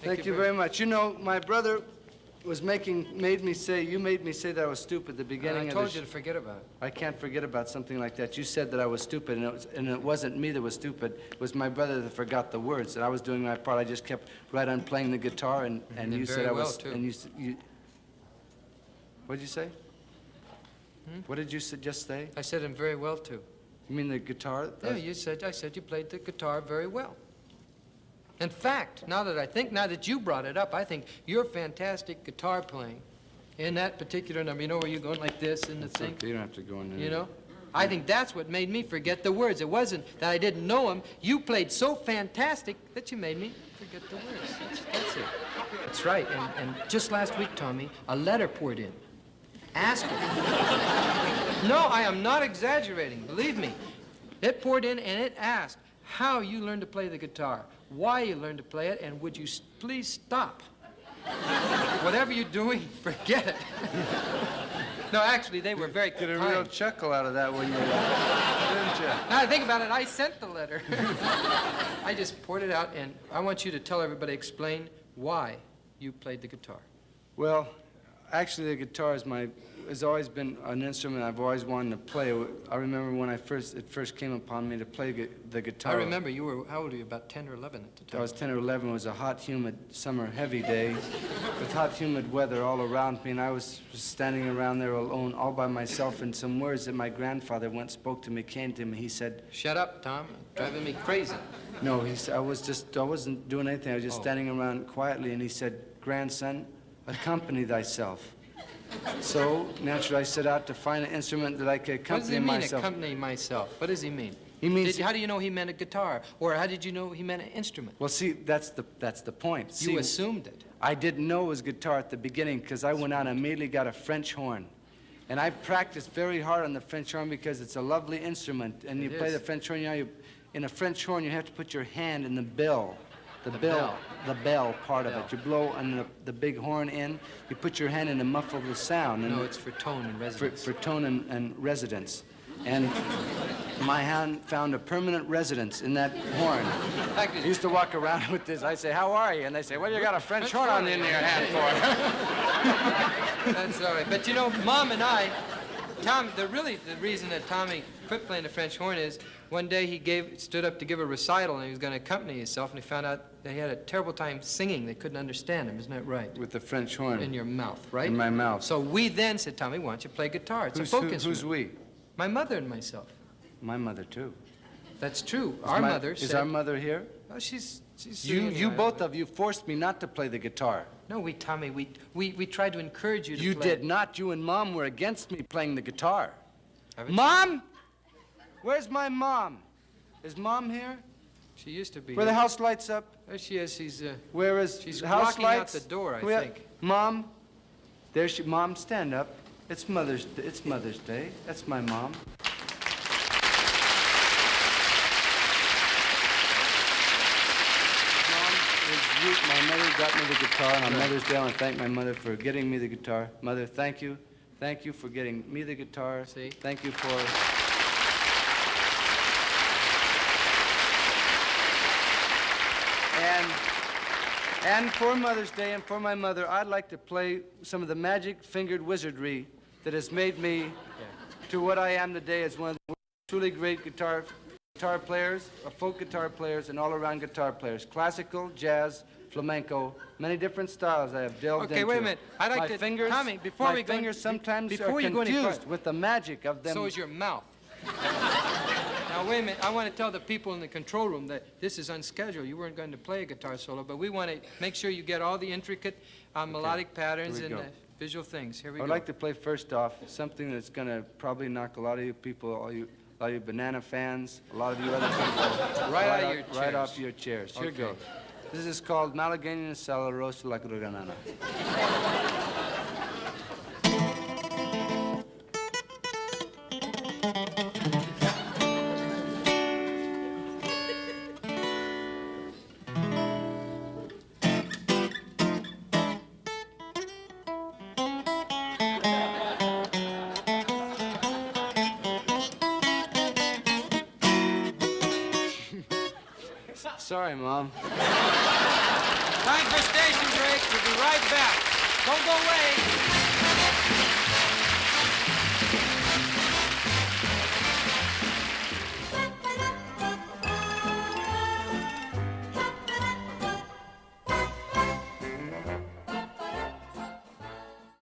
Thank you very much. You know, my brother was made me say that I was stupid at the beginning of the I told you to forget about it. I can't forget about something like that. You said that I was stupid, and it wasn't me that was stupid. It was my brother that forgot the words, and I was doing my part. I just kept right on playing the guitar, and you said I was... Too. And you... What did you say? What did you just say? I said him very well, too. You mean the guitar? Yeah, I said you played the guitar very well. In fact, now that you brought it up, I think your fantastic guitar playing in that particular number, you know where you're going like this in the thing? Okay, you don't have to go in there. You know? I think that's what made me forget the words. It wasn't that I didn't know them. You played so fantastic that you made me forget the words. That's it. That's right. And just last week, Tommy, a letter poured in. Asking. No, I am not exaggerating. Believe me. It poured in and it asked how you learned to play the guitar, why you learned to play it, and would you please stop? Whatever you're doing, forget it. No, actually, they were very kind. Get a real chuckle out of that when you didn't you? Now I think about it, I sent the letter. I just poured it out, and I want you to tell everybody, explain why you played the guitar. Well, actually, the guitar has always been an instrument I've always wanted to play. I remember when it first came upon me to play the guitar. I remember you were, how old were you, about 10 or 11 at the time? I was 10 or 11. It was a hot, humid summer, heavy day with hot, humid weather all around me, and I was standing around there alone, all by myself, and some words that my grandfather once spoke to me came to me. He said, "Shut up, Tom. Driving me crazy." No, he said, I wasn't doing anything. I was just standing around quietly, and he said, "Grandson, accompany thyself." So, naturally, I set out to find an instrument that I could accompany myself. What does he mean, accompany myself? What does he mean? He means... How do you know he meant a guitar? Or how did you know he meant an instrument? Well, see, that's the point. You assumed it. I didn't know it was guitar at the beginning because I went out and immediately got a French horn. And I practiced very hard on the French horn because it's a lovely instrument. And you play the French horn, in a French horn, you have to put your hand in the bell. The bell part of it. You blow on the big horn in, you put your hand in to muffle the sound. No, it's for tone and resonance. For tone and resonance. And my hand found a permanent residence in that horn. I used to walk around with this. I say, "How are you?" And they say, "Well, you got a French horn on the end of your hand for it." That's all right. But you know, Mom and I, the reason that Tommy quit playing the French horn is one day he stood up to give a recital and he was going to accompany himself, and he found out that he had a terrible time singing. They couldn't understand him. Isn't that right? With the French horn. In your mouth, right? In my mouth. So we then said, "Tommy, why don't you play guitar? It's a folk instrument." Who's we? My mother and myself. My mother, too. That's true. Our mother said... Is our mother here? Oh, she's You both of you forced me not to play the guitar. No, Tommy, we tried to encourage you to play. You did not. You and Mom were against me playing the guitar. Mom? Where's my mom? Is Mom here? She used to be. Where the house lights up? There she is. Where is she's the house walking lights? out the door, I think. Mom? There she... Mom, stand up. It's Mother's Day. That's my mom. My mother got me the guitar, and on Mother's Day, I want to thank my mother for getting me the guitar. Mother, thank you. Thank you for getting me the guitar. See? Thank you for... And for Mother's Day and for my mother, I'd like to play some of the magic-fingered wizardry that has made me to what I am today as one of the truly great guitar players, folk guitar players, and all-around guitar players. Classical, jazz, flamenco, many different styles I have delved into. Okay, wait a minute. I'd like to... Fingers, Tommy, before we go... My fingers sometimes are confused with the magic of them. So is your mouth. Now, wait a minute. I want to tell the people in the control room that this is unscheduled. You weren't going to play a guitar solo, but we want to make sure you get all the intricate melodic patterns and visual things. Here we go. I'd like to play first off something that's going to probably knock a lot of you people, all you banana fans, a lot of you other people, right off your chairs. Here goes. This is called Malagueña Salarosa La Granana. Sorry, Mom. Time for station break. We'll be right back. Don't go away.